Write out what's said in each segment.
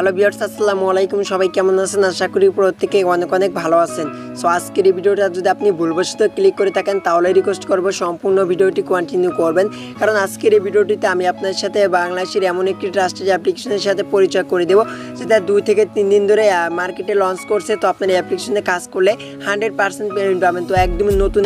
Hello viewers, আসসালামু আলাইকুম। সবাই কেমন আছেন? আশা করি প্রত্যেকে অনেক অনেক ভালো আছেন। সো আজকের এই ভিডিওটা যদি আপনি ভুলবশত ক্লিক করে থাকেন তাহলে রিকোয়েস্ট করব সম্পূর্ণ ভিডিওটি কন্টিনিউ করবেন, কারণ আজকের এই ভিডিওটিতে আমি আপনার সাথে বাংলাদেশের এমন একটি ট্রাস্টেড অ্যাপ্লিকেশনের সাথে পরিচয় করে দেবো যেটা 2 থেকে 3 দিন ধরে মার্কেটে লঞ্চ করছে। তো আপনার এই অ্যাপ্লিকেশনে কাজ করলে 100% পেমেন্ট পাবেন। তো একদমই নতুন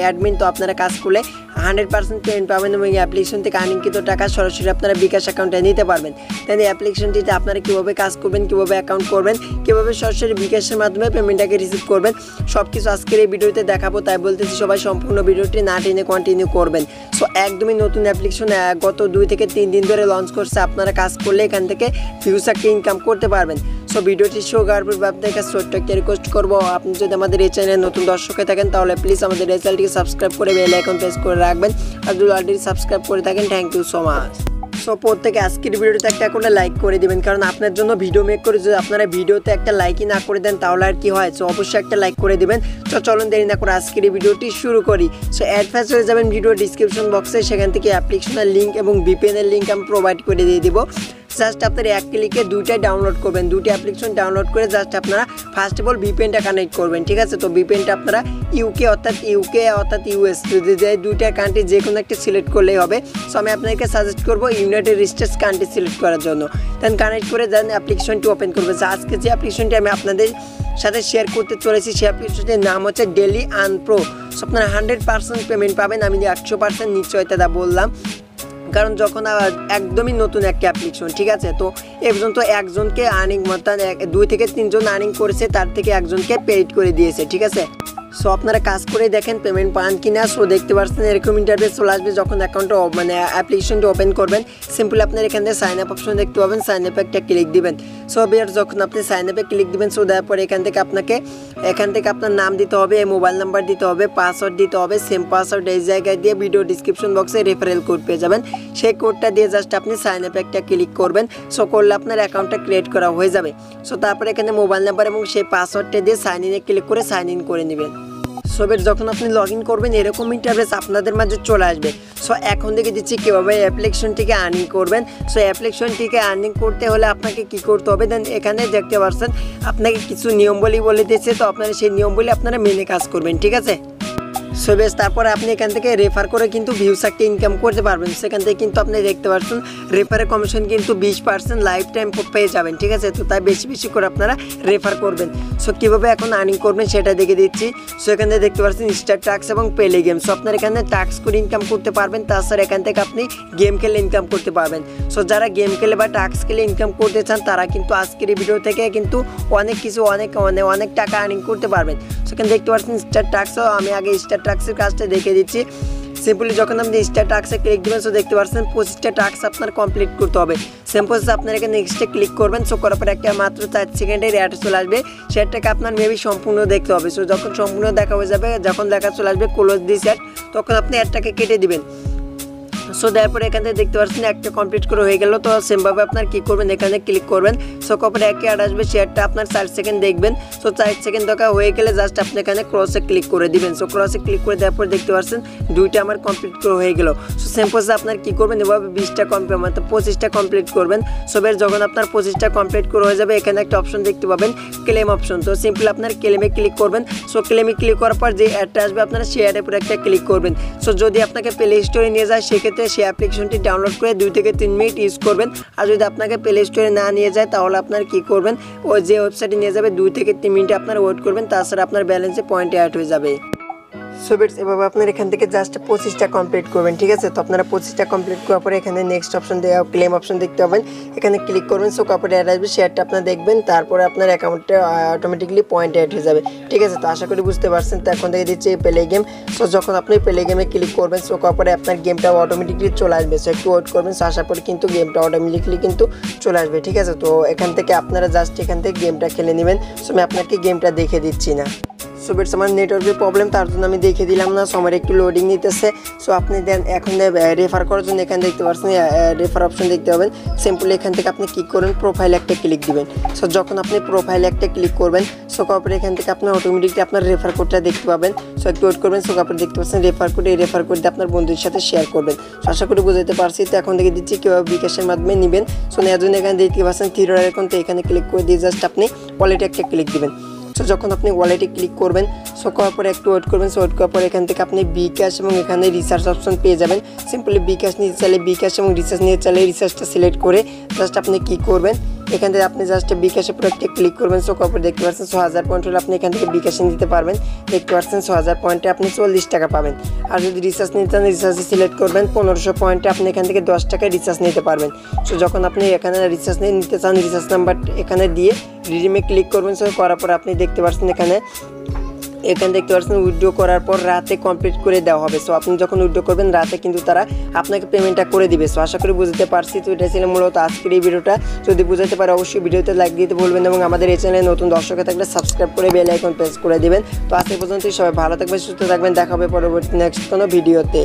অ্যাডমিন, তো আপনারা কাজ করলে 100% পেমেন্ট পাবেন এবং এই অ্যাপ্লিকেশন থেকে আর্নিংকৃত টাকা সরাসরি আপনারা বিকাশ অ্যাকাউন্টে নিতে পারবেন। তাই এই অ্যাপ্লিকেশনটিতে আপনারা কীভাবে কাজ করবেন, কীভাবে অ্যাকাউন্ট করবেন, কীভাবে সরাসরি বিকাশের মাধ্যমে পেমেন্টটাকে রিসিভ করবেন, সব কিছু আজকের এই ভিডিওতে দেখাবো। তাই বলতেছি সবাই সম্পূর্ণ ভিডিওটি না টেনে কন্টিনিউ করবেন। সো একদমই নতুন অ্যাপ্লিকেশন, গত 2 থেকে 3 দিন ধরে লঞ্চ করছে। আপনারা কাজ করলে এখান থেকে ফিউচারকে ইনকাম করতে পারবেন। সো ভিডিওটি শো করার পর আপনাদের কাছে ছোট্ট একটা রিকোয়েস্ট করবো, আপনি যদি আমাদের এই চ্যানেলে নতুন দর্শক হয়ে থাকেন তাহলে প্লিজ আমাদের এই চ্যানেলটিকে সাবস্ক্রাইব করে বেল আইকন প্রেস করে রাখবেন। আর যদি অলরেডি সাবস্ক্রাইব করে থাকেন, thank you so much. So প্রত্যেকে আজকের ভিডিওতে একটা করে লাইক করে দিবেন, কারণ আপনার জন্য ভিডিও মেক করে যদি আপনারা ভিডিওতে একটা লাইকই না করে দেন তাহলে আর কি হয়। সো অবশ্যই একটা লাইক করে দিবেন। তো চলুন দেরি না করে আজকের এই ভিডিওটি শুরু করি। সো অ্যাডভান্স হয়ে যাবেন ভিডিও ডিসক্রিপশন বক্সে, সেখান থেকে অ্যাপ্লিকেশনের লিঙ্ক এবং ভিপিএনের লিঙ্ক আমি প্রোভাইড করে দিয়ে দিব। জাস্ট আপনারা এক ক্লিকে দুইটাই ডাউনলোড করবেন। দুটি অ্যাপ্লিকেশন ডাউনলোড করে জাস্ট আপনারা ফার্স্ট অফ অল ভিপিএনটা কানেক্ট করবেন, ঠিক আছে? তো ভিপিএনটা আপনারা ইউকে অর্থাৎ ইউএস যদি দুইটা কান্ট্রি যে কোনো একটা সিলেক্ট করলেই হবে। সো আমি আপনাদেরকে সাজেস্ট করবো ইউনাইটেড স্টেটস কান্ট্রি সিলেক্ট করার জন্য। দেন কানেক্ট করে দেন অ্যাপ্লিকেশনটি ওপেন করবেন। আজকে যে অ্যাপ্লিকেশনটি আমি আপনাদের সাথে শেয়ার করতে চলেছি সেই অ্যাপ্লিকেশনটির নাম হচ্ছে ডেলি আর্ন প্রো। সো আপনারা 100% পেমেন্ট পাবেন। আমি 100% নিশ্চয়তা বললাম, কারণ যখন একদমই নতুন একটা অ্যাপ্লিকেশন, ঠিক আছে? তো এ পর্যন্ত একজনকে আর্নিং মতন 2 থেকে 3 জন আর্নিং করেছে, তার থেকে একজনকে পেইড করে দিয়েছে, ঠিক আছে? সো আপনারা কাজ করে দেখেন পেমেন্ট পান কিনা। সো দেখতে পাচ্ছেন এরকম ইন্টারফেস চলে আসবে যখন অ্যাকাউন্টটা অ্যাপ্লিকেশনটি ওপেন করবেন। সিম্পল আপনার এখান থেকে সাইন আপ অপশন দেখতে পাবেন, সাইন আপে একটা ক্লিক দিবেন। সো বিয়ার যখন আপনি সাইন আপে ক্লিক দিবেন, সো দেওয়ার পরে এখান থেকে আপনার নাম দিতে হবে, মোবাইল নাম্বার দিতে হবে, পাসওয়ার্ড দিতে হবে। সেম পাসওয়ার্ড এই জায়গায় দিয়ে ভিডিও ডিসক্রিপশন বক্সে রেফারেল কোড পেয়ে যাবেন। সেই কোডটা দিয়ে জাস্ট আপনি সাইন আপে একটা ক্লিক করবেন। সো করলে আপনার অ্যাকাউন্টটা ক্রিয়েট করা হয়ে যাবে। সো তারপরে এখানে মোবাইল নাম্বার এবং সেই পাসওয়ার্ডটা দিয়ে সাইন ইনে ক্লিক করে সাইন ইন করে নেবেন। সো যখন আপনি লগ ইন করবেন এরকম ইন্টারফেস আপনাদের মাঝে চলে আসবে। সো এখন দেখে দিচ্ছি কীভাবে অ্যাপ্লিকেশনটিকে আর্নিং করবেন। সো অ্যাপ্লিকেশনটিকে আর্নিং করতে হলে আপনাকে কী করতে হবে, দেন এখানে দেখতে পাচ্ছেন আপনাকে কিছু নিয়মবলী বলে দিয়েছে। তো আপনারা সেই নিয়মবলী আপনারা মেনে কাজ করবেন, ঠিক আছে? সো তারপরে আপনি এখান থেকে রেফার করে কিন্তু ভিউসারকে ইনকাম করতে পারবেন। সেখান থেকে কিন্তু আপনি দেখতে পাচ্ছেন রেফারের কমিশন কিন্তু 20% লাইফ টাইম পেয়ে যাবেন, ঠিক আছে? তো তাই বেশি বেশি করে আপনারা রেফার করবেন। সো কীভাবে এখন আর্নিং করবেন সেটা দেখে দিচ্ছি। সো এখানে দেখতে পাচ্ছেন স্টার টাস্ক এবং পেলে গেম। সো আপনার এখানে টাস্ক করে ইনকাম করতে পারবেন, তাছাড়া এখান থেকে আপনি গেম খেলে ইনকাম করতে পারবেন। সো যারা গেম খেলে বা টাস্ক খেলে ইনকাম করতে চান তারা কিন্তু আজকের এই ভিডিও থেকে কিন্তু অনেক টাকা আর্নিং করতে পারবেন। সেখানে দেখতে পাচ্ছেন স্টার টাস্কও আমি আগে স্টার টাস্কের কাজটা দেখে দিচ্ছি। সিম্পলি যখন আপনি স্টার টাস্কে ক্লিক দেবেন, সো দেখতে পাচ্ছেন 25টা টাস্ক আপনার কমপ্লিট করতে হবে। সেম প্রসেস আপনার এখানে নেক্সটে ক্লিক করবেন। সো করার পর একটা মাত্র 4 সেকেন্ডের অ্যাড চলে আসবে, সেটাকে আপনার মেবি সম্পূর্ণ দেখতে হবে। সো যখন সম্পূর্ণ দেখা হয়ে যাবে, যখন দেখা চলে আসবে ক্লোজ দিস অ্যাড, তখন আপনি অ্যাডটাকে কেটে দিবেন। সো তারপরে এখান থেকে দেখতে পাচ্ছেন একটা কমপ্লিট করে হয়ে গেল। তো সেমভাবে আপনার কী করবেন, এখানে ক্লিক করবেন। সো কপরে একটা অ্যাড আসবে, শেয়ারটা আপনার 4 সেকেন্ড দেখবেন। সো 4 সেকেন্ড দেখা হয়ে গেলে জাস্ট আপনি এখানে ক্রসে ক্লিক করে দিবেন। সো ক্রসে ক্লিক করে দেওয়ার পর দেখতে পাচ্ছেন 2টা আমার কমপ্লিট করে হয়ে গেল। সো সেম প্রসেস আপনার কী করবেন, এভাবে 20টা কমপ্লিট 25টা কমপ্লিট করবেন। সো যখন আপনার 25টা কমপ্লিট করে হয়ে যাবে, এখানে একটা অপশন দেখতে পাবেন ক্লেম অপশন। তো সিম্পল আপনার ক্লেমে ক্লিক করবেন। সো ক্লেমে ক্লিক করার পর যে অ্যাডটা আসবে আপনারা শেয়ারের উপরে একটা ক্লিক করবেন। সো যদি আপনাকে প্লে স্টোরে নিয়ে যায় সেক্ষেত্রে সেই অ্যাপ্লিকেশনটি ডাউনলোড করে 2 থেকে 3 মিনিট ইউজ করবেন। আর যদি আপনাকে প্লে স্টোরে না নিয়ে যায় তাহলে আপনার কী করবেন, ওই যে ওয়েবসাইটে নিয়ে যাবে 2 থেকে 3 মিনিট আপনারা ওয়েট করবেন, তাছাড়া আপনার ব্যালেন্সে পয়েন্ট অ্যাড হয়ে যাবে। সো এভাবে আপনার এখান থেকে জাস্ট 25টা কমপ্লিট করবেন, ঠিক আছে? তো আপনারা 25টা কমপ্লিট করার পরে এখানে নেক্সট অপশন দেওয়া ক্লেম অপশন দেখতে পাবেন, এখানে ক্লিক করবেন। সো কাপড়ে অ্যাড আসবে, শেয়ারটা আপনার দেখবেন, তারপরে আপনার অ্যাকাউন্টে অটোমেটিকলি পয়েন্ট অ্যাড হয়ে যাবে, ঠিক আছে? তো আশা করি বুঝতে পারছেন। তো এখন থেকে দিচ্ছে প্লে গেম। সো যখন আপনি প্লে গেমে ক্লিক করবেন, সো কাপড়ে আপনার গেমটা অটোমেটিকলি চলে আসবে। সো একটু ওয়েট করবেন। সো আশা করি কিন্তু গেমটা অটোমেটিকলি কিন্তু চলে আসবে, ঠিক আছে? তো এখান থেকে আপনারা জাস্ট এখান থেকে গেমটা খেলে নেবেন। সো আমি আপনাকে গেমটা দেখে দিচ্ছি না। সো বেটস আমার নেটওয়ার্কের প্রবলেম, তার জন্য আমি দেখে দিলাম না। সো আমার একটু লোডিং নিতেছে। সো আপনি দেন এখন রেফার করার জন্য এখানে দেখতে পাচ্ছেন রেফার অপশন দেখতে পাবেন। সিম্পলি এখান থেকে আপনি কী করবেন, প্রোফাইল একটা ক্লিক দিবেন। সো যখন আপনি প্রোফাইল একটা ক্লিক করবেন, সো তারপরে এখান থেকে আপনার অটোমেটিকলি আপনার রেফার কোডটা দেখতে পাবেন। সো একটু ওয়েট করবেন। সো তারপরে দেখতে পাচ্ছেন রেফার কোড, এই রেফার কোড দিয়ে আপনার বন্ধুদের সাথে শেয়ার করবেন। সো আশা করি বুঝতে পারছি। তো এখন থেকে দিচ্ছি কীভাবে বিকাশের মাধ্যমে নেবেন। সো নেওয়ার জন্য এখানে দেখতে পাচ্ছেন থ্রি আইকন, তো এখানে ক্লিক করে দিয়ে জাস্ট আপনি ওয়ালেটে একটা ক্লিক দিবেন। সো যখন আপনি ওয়ালেটে ক্লিক করবেন, সো করার পরে একটু ওয়েট করবেন। সো ওয়েট করার পরে এখান থেকে আপনি বিকাশ এবং এখানে রিচার্জ অপশন পেয়ে যাবেন। সিম্পলি বিকাশ নিতে চাইলে বিকাশ এবং রিচার্জ নিতে চাইলে রিচার্জটা সিলেক্ট করে জাস্ট আপনি কী করবেন, এখান থেকে আপনি জাস্ট বিকাশে পুরো একটা ক্লিক করবেন। সো করার পরে দেখতে পাচ্ছেন 6000 পয়েন্ট হলে আপনি এখান থেকে বিকাশে নিতে পারবেন। দেখতে পাচ্ছেন 6000 পয়েন্টে আপনি 40 টাকা পাবেন। আর যদি রিচার্জ নিতে চান রিচার্জে সিলেক্ট করবেন, 1500 পয়েন্টে আপনি এখান থেকে 10 টাকায় রিচার্জ নিতে পারবেন। সো যখন আপনি এখানে রিচার্জ নিতে চান রিচার্জ নাম্বার এখানে দিয়ে রিডিমে ক্লিক করবেন। সো করার পর আপনি দেখতে পাচ্ছেন এখানে দেখতে পাচ্ছেন উইথড্র করার পর রাতে কমপ্লিট করে দেওয়া হবে। সো আপনি যখন উইথড্র করবেন রাতে কিন্তু তারা আপনাকে পেমেন্টটা করে দিবে। সো আশা করি বুঝতে পারছি। তো এটা ছিল মূলত আজকের এই ভিডিওটা। যদি বুঝতে পারে অবশ্যই ভিডিওতে লাইক দিতে ভুলবেন এবং আমাদের এই চ্যানেলে নতুন দর্শক থাকলে সাবস্ক্রাইব করে বেল আইকন প্রেস করে দিবেন। তো আজ এই পর্যন্তই, সবাই ভালো থাকবেন, সুস্থ থাকবেন। দেখা হবে পরবর্তী নেক্সট কোনো ভিডিওতে।